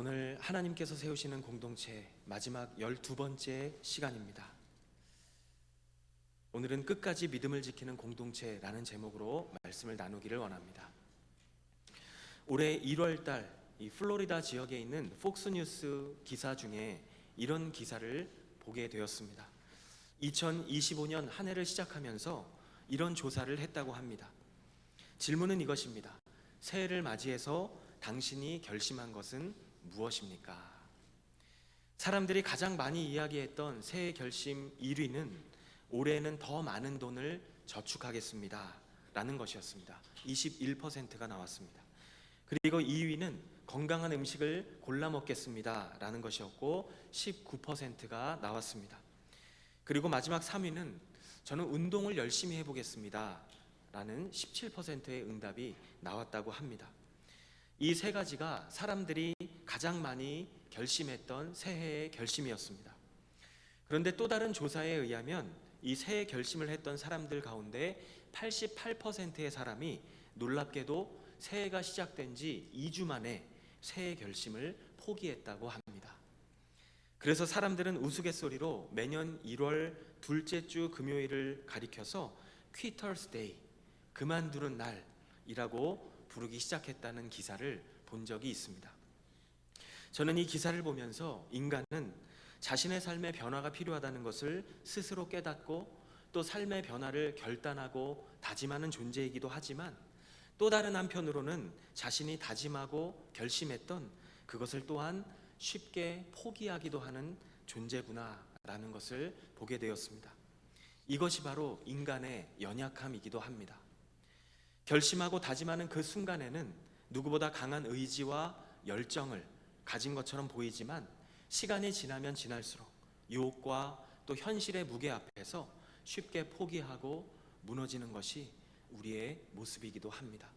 오늘 하나님께서 세우시는 공동체 마지막 12번째 시간입니다. 오늘은 끝까지 믿음을 지키는 공동체라는 제목으로 말씀을 나누기를 원합니다. 올해 1월달 이 플로리다 지역에 있는 폭스뉴스 기사 중에 이런 기사를 보게 되었습니다. 2025년 한 해를 시작하면서 이런 조사를 했다고 합니다. 질문은 이것입니다. 새해를 맞이해서 당신이 결심한 것은 무엇입니까? 사람들이 가장 많이 이야기했던 새해 결심 1위는 올해는 더 많은 돈을 저축하겠습니다 라는 것이었습니다. 21%가 나왔습니다. 그리고 2위는 건강한 음식을 골라 먹겠습니다 라는 것이었고 19%가 나왔습니다. 그리고 마지막 3위는 저는 운동을 열심히 해보겠습니다 라는 17%의 응답이 나왔다고 합니다. 이 세 가지가 사람들이 가장 많이 결심했던 새해의 결심이었습니다. 그런데 또 다른 조사에 의하면 이 새해 결심을 했던 사람들 가운데 88%의 사람이 놀랍게도 새해가 시작된 지 2주 만에 새해 결심을 포기했다고 합니다. 그래서 사람들은 우스갯소리로 매년 1월 둘째 주 금요일을 가리켜서 퀴터스 데이, 그만두는 날이라고 부르기 시작했다는 기사를 본 적이 있습니다. 저는 이 기사를 보면서 인간은 자신의 삶의 변화가 필요하다는 것을 스스로 깨닫고 또 삶의 변화를 결단하고 다짐하는 존재이기도 하지만 또 다른 한편으로는 자신이 다짐하고 결심했던 그것을 또한 쉽게 포기하기도 하는 존재구나라는 것을 보게 되었습니다. 이것이 바로 인간의 연약함이기도 합니다. 결심하고 다짐하는 그 순간에는 누구보다 강한 의지와 열정을 가진 것처럼 보이지만 시간이 지나면 지날수록 유혹과 또 현실의 무게 앞에서 쉽게 포기하고 무너지는 것이 우리의 모습이기도 합니다.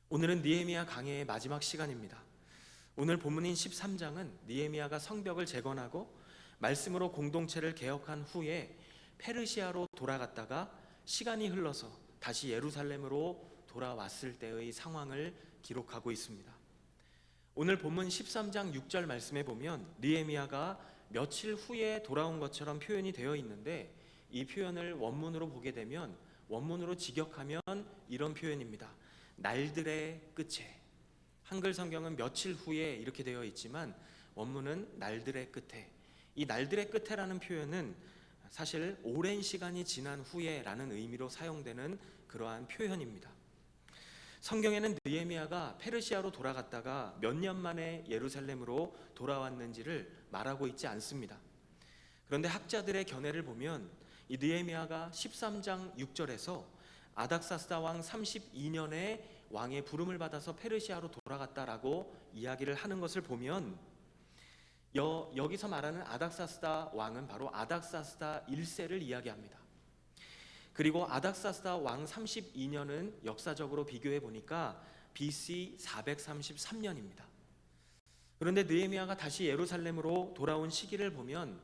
오늘은 느헤미야 강해의 마지막 시간입니다. 오늘 본문인 13장은 느헤미야가 성벽을 재건하고 말씀으로 공동체를 개혁한 후에 페르시아로 돌아갔다가 시간이 흘러서 다시 예루살렘으로 돌아왔을 때의 상황을 기록하고 있습니다. 오늘 본문 13장 6절 말씀에 보면 느헤미야가 며칠 후에 돌아온 것처럼 표현이 되어 있는데 이 표현을 원문으로 보게 되면 원문으로 직역하면 이런 표현입니다. 날들의 끝에. 한글 성경은 며칠 후에 이렇게 되어 있지만 원문은 날들의 끝에. 이 날들의 끝에라는 표현은 사실 오랜 시간이 지난 후에 라는 의미로 사용되는 그러한 표현입니다. 성경에는 느헤미야가 페르시아로 돌아갔다가 몇 년 만에 예루살렘으로 돌아왔는지를 말하고 있지 않습니다. 그런데 학자들의 견해를 보면 이 느헤미야가 13장 6절에서 아닥사스다 왕 32년에 왕의 부름을 받아서 페르시아로 돌아갔다라고 이야기를 하는 것을 보면 여기서 말하는 아닥사스다 왕은 바로 아닥사스다 1세를 이야기합니다. 그리고 아닥사스다 왕 32년은 역사적으로 비교해 보니까 BC 433년입니다. 그런데 느헤미야가 다시 예루살렘으로 돌아온 시기를 보면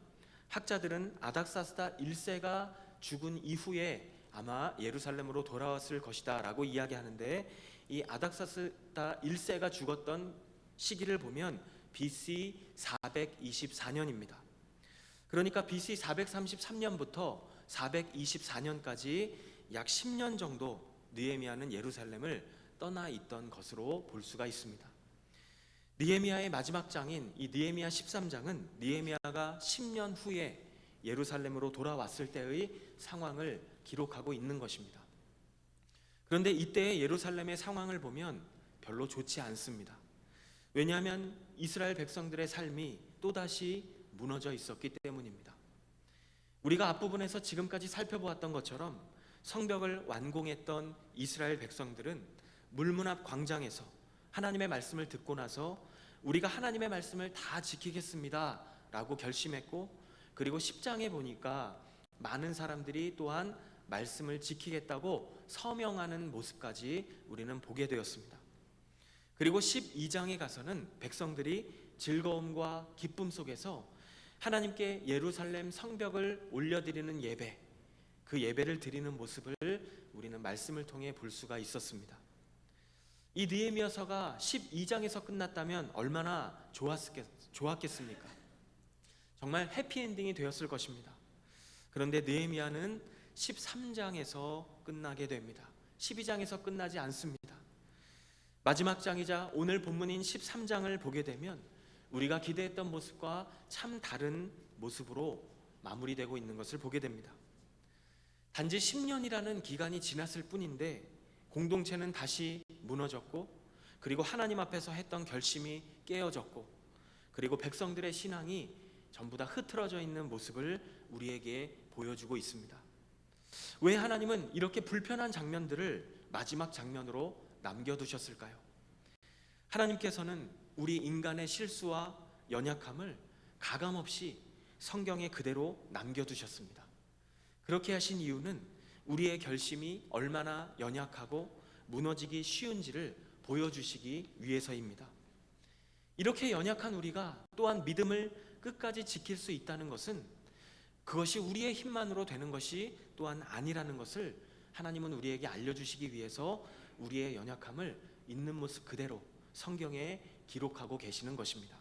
학자들은 아닥사스다 1세가 죽은 이후에 아마 예루살렘으로 돌아왔을 것이다 라고 이야기하는데 이 아닥사스다 1세가 죽었던 시기를 보면 BC 424년입니다. 그러니까 BC 433년부터 424년까지 약 10년 정도 느헤미야는 예루살렘을 떠나 있던 것으로 볼 수가 있습니다. 느헤미야의 마지막 장인 이 느헤미야 13장은 느헤미야가 10년 후에 예루살렘으로 돌아왔을 때의 상황을 기록하고 있는 것입니다. 그런데 이때의 예루살렘의 상황을 보면 별로 좋지 않습니다. 왜냐하면 이스라엘 백성들의 삶이 또다시 무너져 있었기 때문입니다. 우리가 앞부분에서 지금까지 살펴보았던 것처럼 성벽을 완공했던 이스라엘 백성들은 물문 앞 광장에서 하나님의 말씀을 듣고 나서 우리가 하나님의 말씀을 다 지키겠습니다 라고 결심했고, 그리고 10장에 보니까 많은 사람들이 또한 말씀을 지키겠다고 서명하는 모습까지 우리는 보게 되었습니다. 그리고 12장에 가서는 백성들이 즐거움과 기쁨 속에서 하나님께 예루살렘 성벽을 올려드리는 예배, 그 예배를 드리는 모습을 우리는 말씀을 통해 볼 수가 있었습니다. 이 느헤미야서가 12장에서 끝났다면 얼마나 좋았겠습니까? 정말 해피엔딩이 되었을 것입니다. 그런데 느헤미야는 13장에서 끝나게 됩니다. 12장에서 끝나지 않습니다. 마지막 장이자 오늘 본문인 13장을 보게 되면 우리가 기대했던 모습과 참 다른 모습으로 마무리되고 있는 것을 보게 됩니다. 단지 10년이라는 기간이 지났을 뿐인데 공동체는 다시 무너졌고, 그리고 하나님 앞에서 했던 결심이 깨어졌고, 그리고 백성들의 신앙이 전부 다 흐트러져 있는 모습을 우리에게 보여주고 있습니다. 왜 하나님은 이렇게 불편한 장면들을 마지막 장면으로 남겨두셨을까요? 하나님께서는 우리 인간의 실수와 연약함을 가감없이 성경에 그대로 남겨두셨습니다. 그렇게 하신 이유는 우리의 결심이 얼마나 연약하고 무너지기 쉬운지를 보여주시기 위해서입니다. 이렇게 연약한 우리가 또한 믿음을 끝까지 지킬 수 있다는 것은 그것이 우리의 힘만으로 되는 것이 또한 아니라는 것을 하나님은 우리에게 알려주시기 위해서 우리의 연약함을 있는 모습 그대로 성경에 기록하고 계시는 것입니다.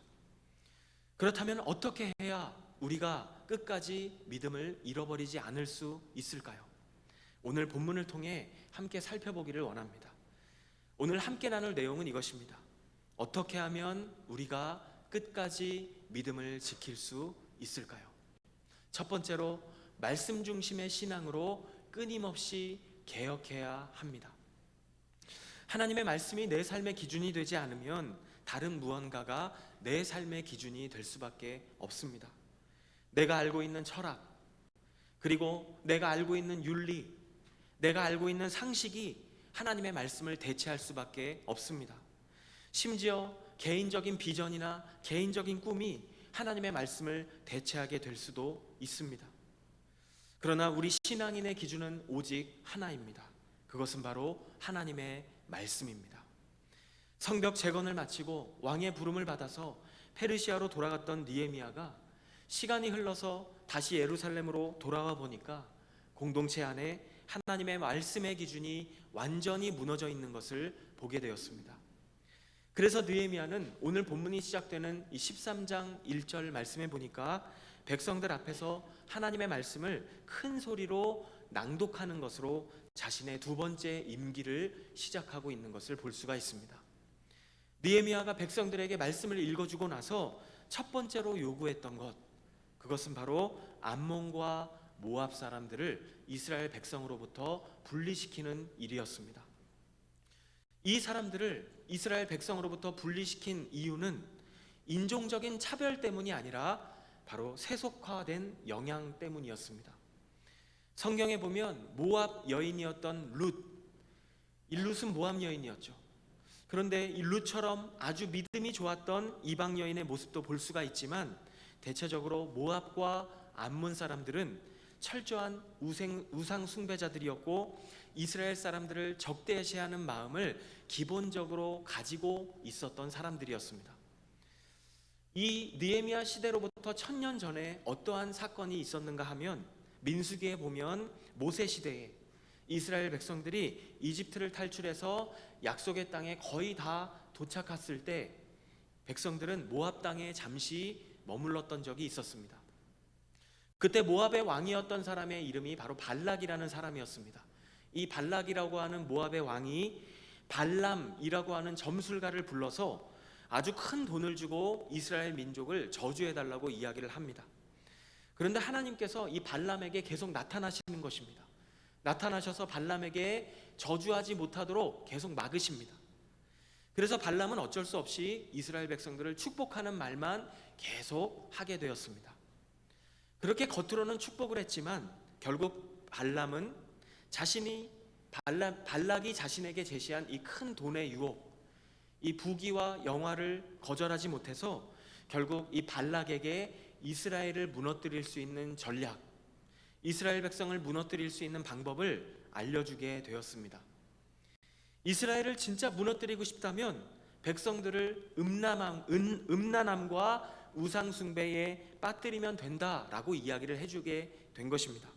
그렇다면 어떻게 해야 우리가 끝까지 믿음을 잃어버리지 않을 수 있을까요? 오늘 본문을 통해 함께 살펴보기를 원합니다. 오늘 함께 나눌 내용은 이것입니다. 어떻게 하면 우리가 끝까지 믿음을 지킬 수 있을까요? 첫 번째로 말씀 중심의 신앙으로 끊임없이 개혁해야 합니다. 하나님의 말씀이 내 삶의 기준이 되지 않으면 다른 무언가가 내 삶의 기준이 될 수밖에 없습니다. 내가 알고 있는 철학, 그리고 내가 알고 있는 윤리, 내가 알고 있는 상식이 하나님의 말씀을 대체할 수밖에 없습니다. 심지어 개인적인 비전이나 개인적인 꿈이 하나님의 말씀을 대체하게 될 수도 있습니다. 그러나 우리 신앙인의 기준은 오직 하나입니다. 그것은 바로 하나님의 말씀입니다. 성벽 재건을 마치고 왕의 부름을 받아서 페르시아로 돌아갔던 느헤미야가 시간이 흘러서 다시 예루살렘으로 돌아와 보니까 공동체 안에 하나님의 말씀의 기준이 완전히 무너져 있는 것을 보게 되었습니다. 그래서 느헤미야는 오늘 본문이 시작되는 이 13장 1절 말씀에 보니까 백성들 앞에서 하나님의 말씀을 큰 소리로 낭독하는 것으로 자신의 두 번째 임기를 시작하고 있는 것을 볼 수가 있습니다. 느헤미야가 백성들에게 말씀을 읽어주고 나서 첫 번째로 요구했던 것, 그것은 바로 암몬과 모압 사람들을 이스라엘 백성으로부터 분리시키는 일이었습니다. 이 사람들을 이스라엘 백성으로부터 분리시킨 이유는 인종적인 차별 때문이 아니라 바로 세속화된 영향 때문이었습니다. 성경에 보면 모압 여인이었던 룻, 이 룻은 모압 여인이었죠. 그런데 이 룻처럼 아주 믿음이 좋았던 이방 여인의 모습도 볼 수가 있지만 대체적으로 모압과 암몬 사람들은 철저한 우상 숭배자들이었고 이스라엘 사람들을 적대시하는 마음을 기본적으로 가지고 있었던 사람들이었습니다. 이 느헤미야 시대로부터 1000년 전에 어떠한 사건이 있었는가 하면 민수기에 보면 모세 시대에 이스라엘 백성들이 이집트를 탈출해서 약속의 땅에 거의 다 도착했을 때 백성들은 모압 땅에 잠시 머물렀던 적이 있었습니다. 그때 모압의 왕이었던 사람의 이름이 바로 발락이라는 사람이었습니다. 이 발락이라고 하는 모압의 왕이 발람이라고 하는 점술가를 불러서 아주 큰 돈을 주고 이스라엘 민족을 저주해달라고 이야기를 합니다. 그런데 하나님께서 이 발람에게 계속 나타나시는 것입니다. 나타나셔서 발람에게 저주하지 못하도록 계속 막으십니다. 그래서 발람은 어쩔 수 없이 이스라엘 백성들을 축복하는 말만 계속 하게 되었습니다. 그렇게 겉으로는 축복을 했지만 결국 발람은 발락이 자신에게 제시한 이 큰 돈의 유혹, 이 부귀와 영화를 거절하지 못해서 결국 이 발락에게 이스라엘을 무너뜨릴 수 있는 전략, 이스라엘 백성을 무너뜨릴 수 있는 방법을 알려주게 되었습니다. 이스라엘을 진짜 무너뜨리고 싶다면 백성들을 음란함과 우상 숭배에 빠뜨리면 된다라고 이야기를 해주게 된 것입니다.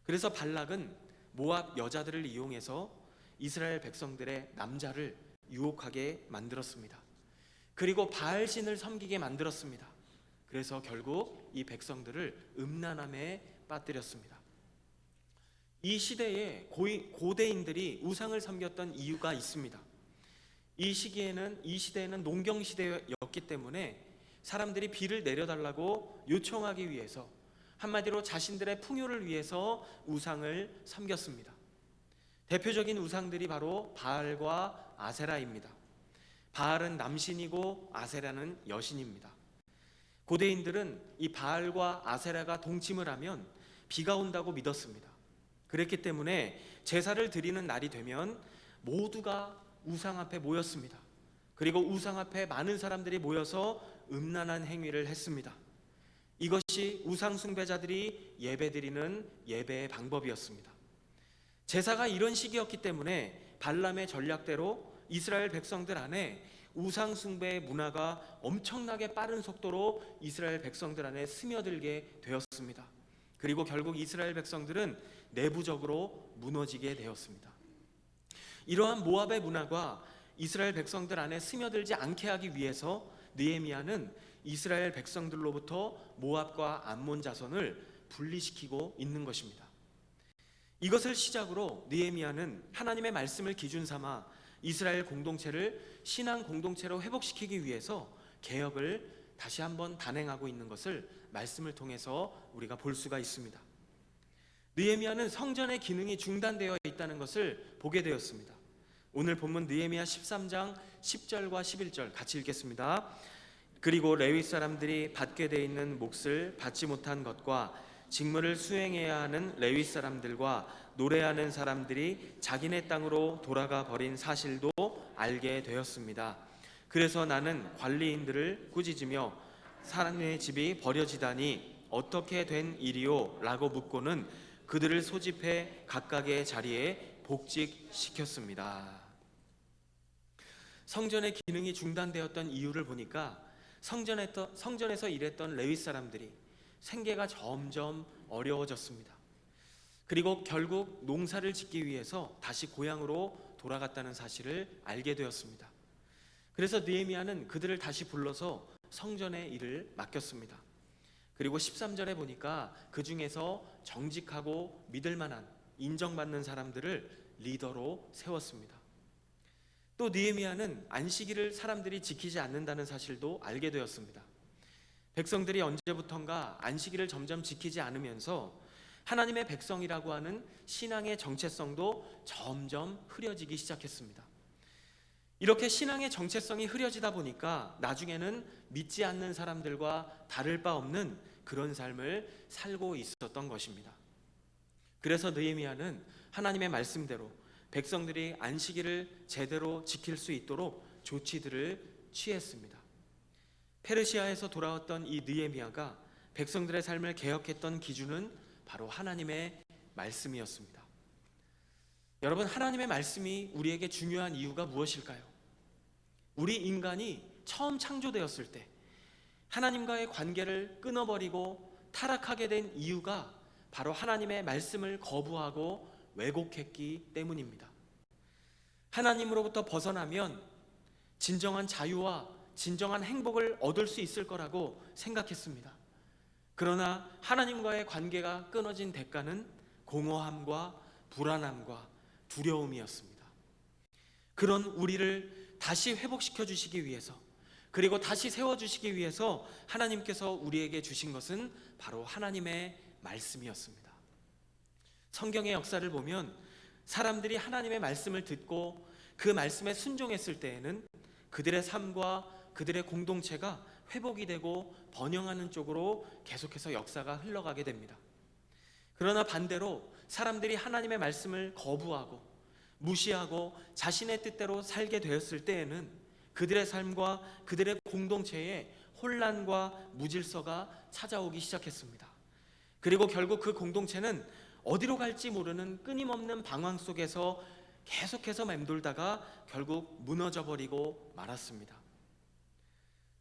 그래서 발락은 모압 여자들을 이용해서 이스라엘 백성들의 남자를 유혹하게 만들었습니다. 그리고 바알신을 섬기게 만들었습니다. 그래서 결국 이 백성들을 음란함에 빠뜨렸습니다. 이 시대에 고대인들이 우상을 섬겼던 이유가 있습니다. 이 시대에는 농경 시대였기 때문에 사람들이 비를 내려달라고 요청하기 위해서, 한마디로 자신들의 풍요를 위해서 우상을 섬겼습니다. 대표적인 우상들이 바로 바알과 아세라입니다. 바알은 남신이고 아세라는 여신입니다. 고대인들은 이 바알과 아세라가 동침을 하면 비가 온다고 믿었습니다. 그랬기 때문에 제사를 드리는 날이 되면 모두가 우상 앞에 모였습니다. 그리고 우상 앞에 많은 사람들이 모여서 음란한 행위를 했습니다. 이것이 우상 숭배자들이 예배드리는 예배의 방법이었습니다. 제사가 이런 식이었기 때문에 발람의 전략대로 이스라엘 백성들 안에 우상 숭배의 문화가 엄청나게 빠른 속도로 이스라엘 백성들 안에 스며들게 되었습니다. 그리고 결국 이스라엘 백성들은 내부적으로 무너지게 되었습니다. 이러한 모압의 문화가 이스라엘 백성들 안에 스며들지 않게 하기 위해서 느헤미야는 이스라엘 백성들로부터 모압과 암몬 자손을 분리시키고 있는 것입니다. 이것을 시작으로 느헤미야는 하나님의 말씀을 기준 삼아 이스라엘 공동체를 신앙 공동체로 회복시키기 위해서 개혁을 다시 한번 단행하고 있는 것을 말씀을 통해서 우리가 볼 수가 있습니다. 느헤미야는 성전의 기능이 중단되어 있다는 것을 보게 되었습니다. 오늘 본문 느헤미야 13장 10절과 11절 같이 읽겠습니다. 그리고 레위 사람들이 받게 돼 있는 몫을 받지 못한 것과 직무를 수행해야 하는 레위 사람들과 노래하는 사람들이 자기네 땅으로 돌아가 버린 사실도 알게 되었습니다. 그래서 나는 관리인들을 꾸짖으며 사람의 집이 버려지다니 어떻게 된 일이요? 라고 묻고는 그들을 소집해 각각의 자리에 복직시켰습니다. 성전의 기능이 중단되었던 이유를 보니까 성전에서 일했던 레위 사람들이 생계가 점점 어려워졌습니다. 그리고 결국 농사를 짓기 위해서 다시 고향으로 돌아갔다는 사실을 알게 되었습니다. 그래서 느헤미야는 그들을 다시 불러서 성전의 일을 맡겼습니다. 그리고 13절에 보니까 그 중에서 정직하고 믿을 만한 인정받는 사람들을 리더로 세웠습니다. 또 느헤미야는 안식일을 사람들이 지키지 않는다는 사실도 알게 되었습니다. 백성들이 언제부턴가 안식일을 점점 지키지 않으면서 하나님의 백성이라고 하는 신앙의 정체성도 점점 흐려지기 시작했습니다. 이렇게 신앙의 정체성이 흐려지다 보니까 나중에는 믿지 않는 사람들과 다를 바 없는 그런 삶을 살고 있었던 것입니다. 그래서 느헤미야는 하나님의 말씀대로 백성들이 안식일을 제대로 지킬 수 있도록 조치들을 취했습니다. 페르시아에서 돌아왔던 이 느헤미야가 백성들의 삶을 개혁했던 기준은 바로 하나님의 말씀이었습니다. 여러분, 하나님의 말씀이 우리에게 중요한 이유가 무엇일까요? 우리 인간이 처음 창조되었을 때 하나님과의 관계를 끊어버리고 타락하게 된 이유가 바로 하나님의 말씀을 거부하고 왜곡했기 때문입니다. 하나님으로부터 벗어나면 진정한 자유와 진정한 행복을 얻을 수 있을 거라고 생각했습니다. 그러나 하나님과의 관계가 끊어진 대가는 공허함과 불안함과 두려움이었습니다. 그런 우리를 다시 회복시켜 주시기 위해서, 그리고 다시 세워주시기 위해서 하나님께서 우리에게 주신 것은 바로 하나님의 말씀이었습니다. 성경의 역사를 보면 사람들이 하나님의 말씀을 듣고 그 말씀에 순종했을 때에는 그들의 삶과 그들의 공동체가 회복이 되고 번영하는 쪽으로 계속해서 역사가 흘러가게 됩니다. 그러나 반대로 사람들이 하나님의 말씀을 거부하고 무시하고 자신의 뜻대로 살게 되었을 때에는 그들의 삶과 그들의 공동체에 혼란과 무질서가 찾아오기 시작했습니다. 그리고 결국 그 공동체는 어디로 갈지 모르는 끊임없는 방황 속에서 계속해서 맴돌다가 결국 무너져버리고 말았습니다.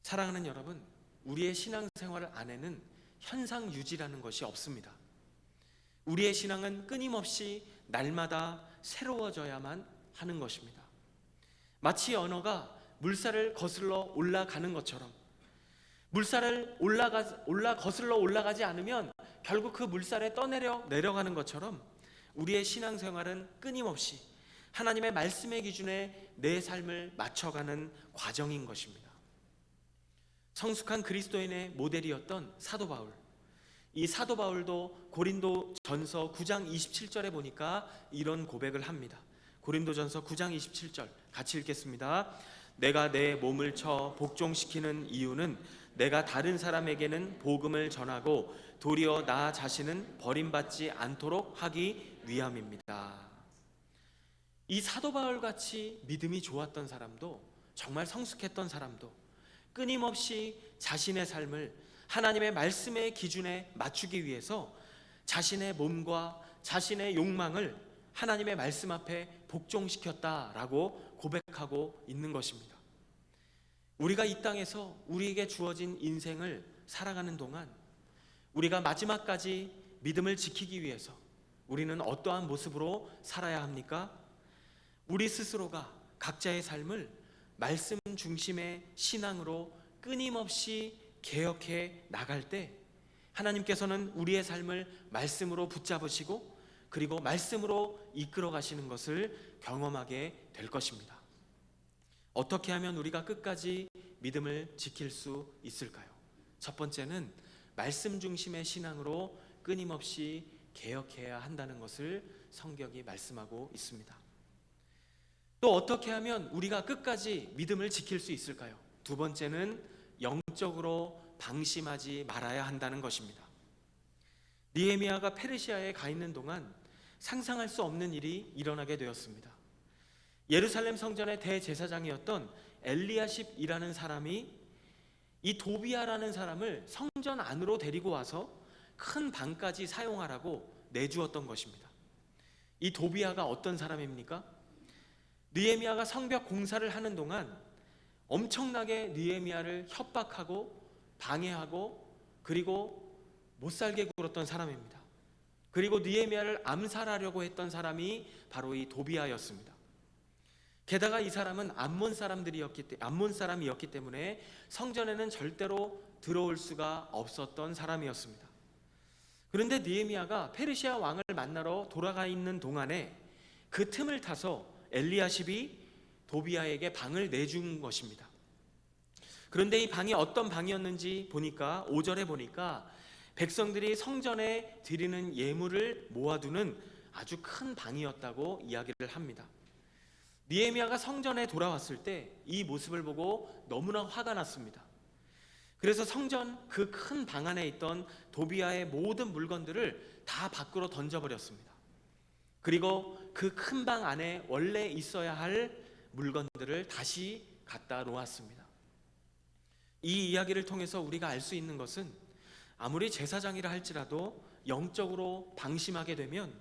사랑하는 여러분, 우리의 신앙생활 안에는 현상 유지라는 것이 없습니다. 우리의 신앙은 끊임없이 날마다 새로워져야만 하는 것입니다. 마치 언어가 물살을 거슬러 올라가는 것처럼, 물살을 거슬러 올라가지 않으면 결국 그 물살에 내려가는 것처럼 우리의 신앙생활은 끊임없이 하나님의 말씀의 기준에 내 삶을 맞춰가는 과정인 것입니다. 성숙한 그리스도인의 모델이었던 사도 바울, 이 사도 바울도 고린도 전서 9장 27절에 보니까 이런 고백을 합니다. 고린도 전서 9장 27절 같이 읽겠습니다. 내가 내 몸을 쳐 복종시키는 이유는 내가 다른 사람에게는 복음을 전하고 도리어 나 자신은 버림받지 않도록 하기 위함입니다. 이 사도 바울같이 믿음이 좋았던 사람도, 정말 성숙했던 사람도 끊임없이 자신의 삶을 하나님의 말씀의 기준에 맞추기 위해서 자신의 몸과 자신의 욕망을 하나님의 말씀 앞에 복종시켰다라고 고백하고 있는 것입니다. 우리가 이 땅에서 우리에게 주어진 인생을 살아가는 동안 우리가 마지막까지 믿음을 지키기 위해서 우리는 어떠한 모습으로 살아야 합니까? 우리 스스로가 각자의 삶을 말씀 중심의 신앙으로 끊임없이 개혁해 나갈 때 하나님께서는 우리의 삶을 말씀으로 붙잡으시고 그리고 말씀으로 이끌어 가시는 것을 경험하게 될 것입니다. 어떻게 하면 우리가 끝까지 믿음을 지킬 수 있을까요? 첫 번째는 말씀 중심의 신앙으로 끊임없이 개혁해야 한다는 것을 성경이 말씀하고 있습니다. 또 어떻게 하면 우리가 끝까지 믿음을 지킬 수 있을까요? 두 번째는 영적으로 방심하지 말아야 한다는 것입니다. 느헤미야가 페르시아에 가 있는 동안 상상할 수 없는 일이 일어나게 되었습니다. 예루살렘 성전의 대제사장이었던 엘리야십이라는 사람이 이 도비야라는 사람을 성전 안으로 데리고 와서 큰 방까지 사용하라고 내주었던 것입니다. 이 도비야가 어떤 사람입니까? 느헤미야가 성벽 공사를 하는 동안 엄청나게 느헤미야를 협박하고 방해하고 그리고 못살게 굴었던 사람입니다. 그리고 느헤미야를 암살하려고 했던 사람이 바로 이 도비야였습니다. 게다가 이 사람은 암몬 사람이었기 때문에 성전에는 절대로 들어올 수가 없었던 사람이었습니다. 그런데 느헤미야가 페르시아 왕을 만나러 돌아가 있는 동안에 그 틈을 타서 엘리야십이 도비야에게 방을 내준 것입니다. 그런데 이 방이 어떤 방이었는지 보니까 5절에 보니까 백성들이 성전에 드리는 예물을 모아두는 아주 큰 방이었다고 이야기를 합니다. 느헤미야가 성전에 돌아왔을 때 이 모습을 보고 너무나 화가 났습니다. 그래서 성전 그 큰 방 안에 있던 도비야의 모든 물건들을 다 밖으로 던져버렸습니다. 그리고 그 큰 방 안에 원래 있어야 할 물건들을 다시 갖다 놓았습니다. 이 이야기를 통해서 우리가 알 수 있는 것은 아무리 제사장이라 할지라도 영적으로 방심하게 되면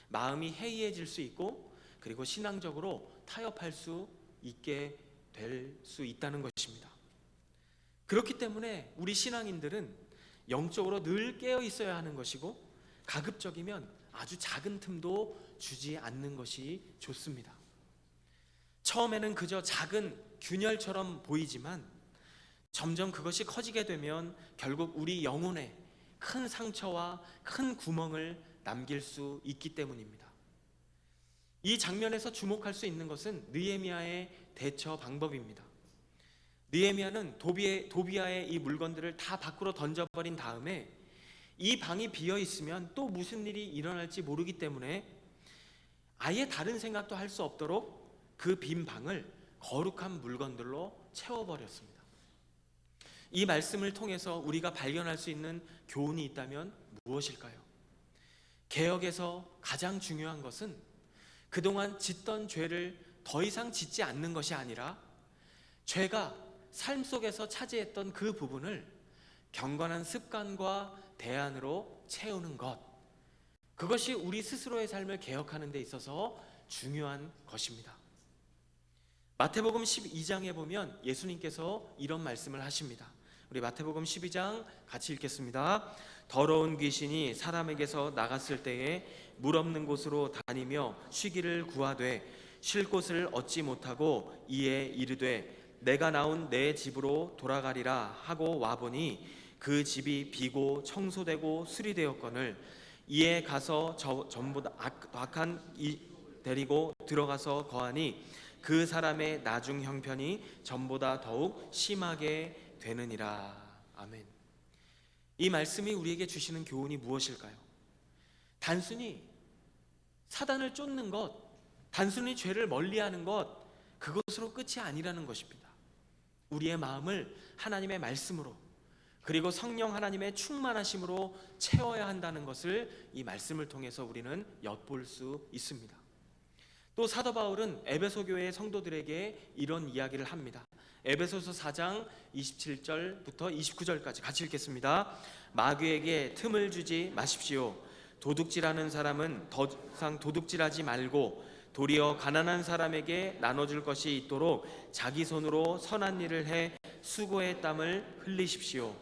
마음이 해이해질 수 있고 그리고 신앙적으로 타협할 수 있게 될 수 있다는 것입니다. 그렇기 때문에 우리 신앙인들은 영적으로 늘 깨어 있어야 하는 것이고 가급적이면 아주 작은 틈도 주지 않는 것이 좋습니다. 처음에는 그저 작은 균열처럼 보이지만 점점 그것이 커지게 되면 결국 우리 영혼에 큰 상처와 큰 구멍을 남길 수 있기 때문입니다. 이 장면에서 주목할 수 있는 것은 느헤미야의 대처 방법입니다. 느헤미야는 도비야의 이 물건들을 다 밖으로 던져버린 다음에 이 방이 비어 있으면 또 무슨 일이 일어날지 모르기 때문에 아예 다른 생각도 할 수 없도록 그 빈 방을 거룩한 물건들로 채워버렸습니다. 이 말씀을 통해서 우리가 발견할 수 있는 교훈이 있다면 무엇일까요? 개혁에서 가장 중요한 것은 그동안 짓던 죄를 더 이상 짓지 않는 것이 아니라 죄가 삶 속에서 차지했던 그 부분을 경건한 습관과 대안으로 채우는 것, 그것이 우리 스스로의 삶을 개혁하는 데 있어서 중요한 것입니다. 마태복음 12장에 보면 예수님께서 이런 말씀을 하십니다. 우리 마태복음 12장 같이 읽겠습니다. 더러운 귀신이 사람에게서 나갔을 때에 물 없는 곳으로 다니며 쉬기를 구하되 쉴 곳을 얻지 못하고 이에 이르되 내가 나온 내 집으로 돌아가리라 하고 와보니 그 집이 비고 청소되고 수리되었거늘 이에 가서 전부 다 악한 데리고 들어가서 거하니 그 사람의 나중 형편이 전보다 더욱 심하게 되느니라. 아멘. 이 말씀이 우리에게 주시는 교훈이 무엇일까요? 단순히 사단을 쫓는 것, 단순히 죄를 멀리하는 것, 그것으로 끝이 아니라는 것입니다. 우리의 마음을 하나님의 말씀으로, 그리고 성령 하나님의 충만하심으로 채워야 한다는 것을 이 말씀을 통해서 우리는 엿볼 수 있습니다. 또 사도 바울은 에베소 교회의 성도들에게 이런 이야기를 합니다. 에베소서 4장 27절부터 29절까지 같이 읽겠습니다. 마귀에게 틈을 주지 마십시오. 도둑질하는 사람은 더 이상 도둑질하지 말고 도리어 가난한 사람에게 나눠줄 것이 있도록 자기 손으로 선한 일을 해 수고의 땀을 흘리십시오.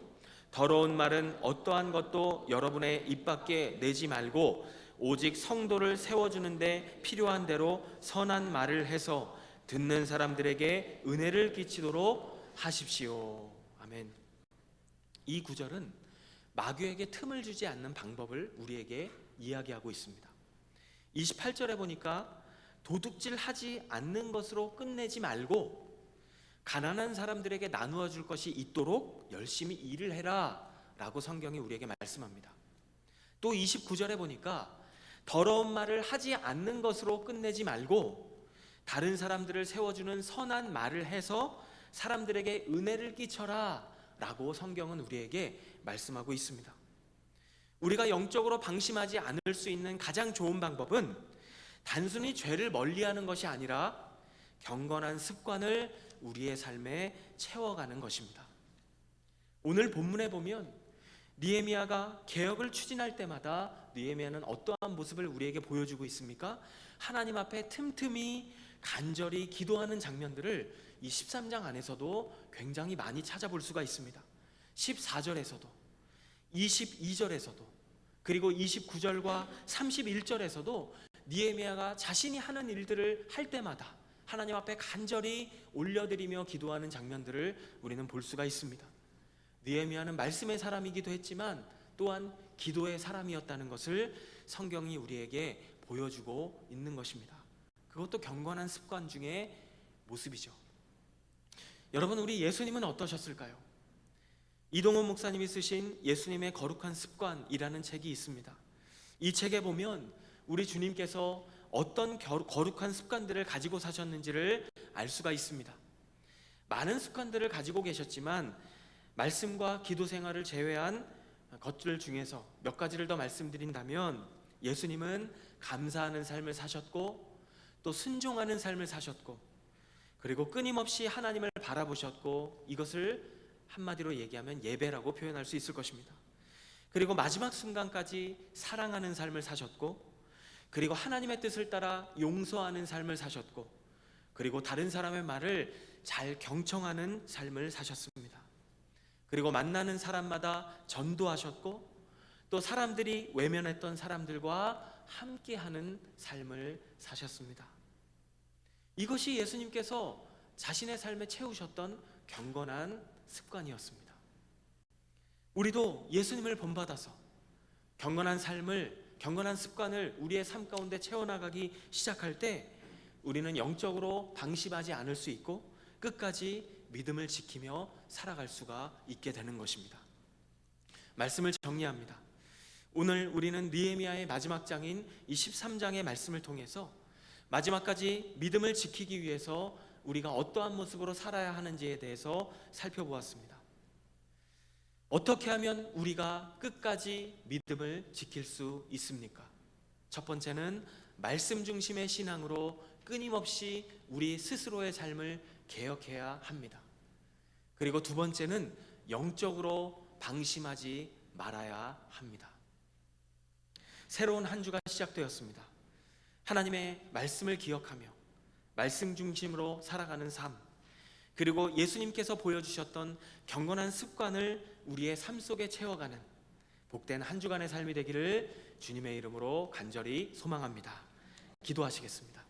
더러운 말은 어떠한 것도 여러분의 입 밖에 내지 말고 오직 성도를 세워주는데 필요한 대로 선한 말을 해서 듣는 사람들에게 은혜를 끼치도록 하십시오. 아멘. 이 구절은 마귀에게 틈을 주지 않는 방법을 우리에게 이야기하고 있습니다. 28절에 보니까 도둑질 하지 않는 것으로 끝내지 말고 가난한 사람들에게 나누어 줄 것이 있도록 열심히 일을 해라 라고 성경이 우리에게 말씀합니다. 또 29절에 보니까 더러운 말을 하지 않는 것으로 끝내지 말고 다른 사람들을 세워주는 선한 말을 해서 사람들에게 은혜를 끼쳐라 라고 성경은 우리에게 말씀하고 있습니다. 우리가 영적으로 방심하지 않을 수 있는 가장 좋은 방법은 단순히 죄를 멀리하는 것이 아니라 경건한 습관을 우리의 삶에 채워가는 것입니다. 오늘 본문에 보면 느헤미야가 개혁을 추진할 때마다 느헤미야는 어떠한 모습을 우리에게 보여주고 있습니까? 하나님 앞에 틈틈이 간절히 기도하는 장면들을 이 13장 안에서도 굉장히 많이 찾아볼 수가 있습니다. 14절에서도 22절에서도 그리고 29절과 31절에서도 느헤미야가 자신이 하는 일들을 할 때마다 하나님 앞에 간절히 올려드리며 기도하는 장면들을 우리는 볼 수가 있습니다. 느헤미야는 말씀의 사람이기도 했지만 또한 기도의 사람이었다는 것을 성경이 우리에게 보여주고 있는 것입니다. 그것도 경건한 습관 중에 모습이죠. 여러분, 우리 예수님은 어떠셨을까요? 이동원 목사님이 쓰신 예수님의 거룩한 습관이라는 책이 있습니다. 이 책에 보면 우리 주님께서 어떤 거룩한 습관들을 가지고 사셨는지를 알 수가 있습니다. 많은 습관들을 가지고 계셨지만 말씀과 기도 생활을 제외한 것들 중에서 몇 가지를 더 말씀드린다면 예수님은 감사하는 삶을 사셨고 또 순종하는 삶을 사셨고 그리고 끊임없이 하나님을 바라보셨고 이것을 한마디로 얘기하면 예배라고 표현할 수 있을 것입니다. 그리고 마지막 순간까지 사랑하는 삶을 사셨고 그리고 하나님의 뜻을 따라 용서하는 삶을 사셨고 그리고 다른 사람의 말을 잘 경청하는 삶을 사셨습니다. 그리고 만나는 사람마다 전도하셨고 또 사람들이 외면했던 사람들과 함께하는 삶을 사셨습니다. 이것이 예수님께서 자신의 삶에 채우셨던 경건한 습관이었습니다. 우리도 예수님을 본받아서 경건한 습관을 우리의 삶 가운데 채워나가기 시작할 때 우리는 영적으로 방심하지 않을 수 있고 끝까지 믿음을 지키며 살아갈 수가 있게 되는 것입니다. 말씀을 정리합니다. 오늘 우리는 느헤미야의 마지막 장인 이 13장의 말씀을 통해서 마지막까지 믿음을 지키기 위해서 우리가 어떠한 모습으로 살아야 하는지에 대해서 살펴보았습니다. 어떻게 하면 우리가 끝까지 믿음을 지킬 수 있습니까? 첫 번째는 말씀 중심의 신앙으로 끊임없이 우리 스스로의 삶을 개혁해야 합니다. 그리고 두 번째는 영적으로 방심하지 말아야 합니다. 새로운 한 주가 시작되었습니다. 하나님의 말씀을 기억하며 말씀 중심으로 살아가는 삶, 그리고 예수님께서 보여주셨던 경건한 습관을 우리의 삶 속에 채워가는 복된 한 주간의 삶이 되기를 주님의 이름으로 간절히 소망합니다. 기도하시겠습니다.